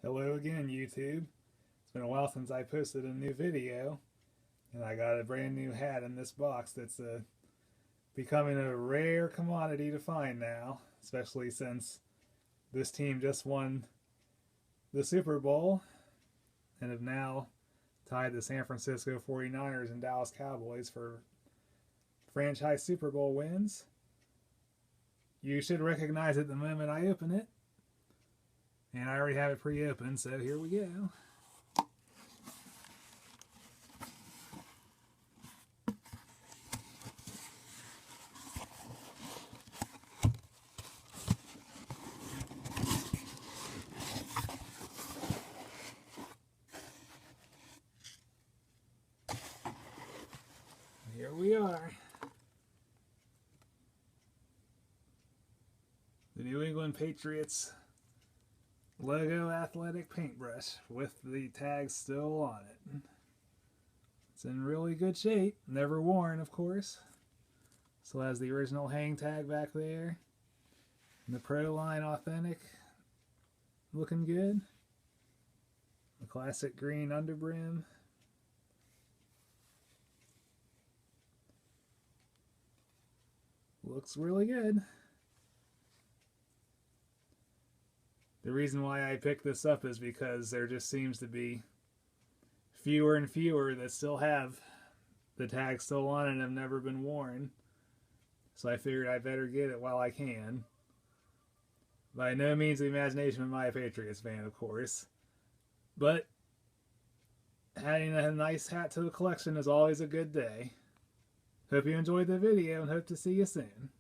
Hello again, YouTube. It's been a while since I posted a new video, and I got a brand new hat in this box that's becoming a rare commodity to find now, especially since this team just won the Super Bowl and have now tied the San Francisco 49ers and Dallas Cowboys for franchise Super Bowl wins. You should recognize it the moment I open it. And I already have it pre-opened, so here we go. Here we are. The New England Patriots logo athletic paintbrush with the tag still on it. It's in really good shape, never worn of course. Still has the original hang tag back there. And the Pro Line authentic looking good. The classic green underbrim. Looks really good. The reason why I picked this up is because there just seems to be fewer and fewer that still have the tag still on and have never been worn. So I figured I better get it while I can. By no means the imagination of my Patriots fan, of course. But adding a nice hat to the collection is always a good day. Hope you enjoyed the video and hope to see you soon.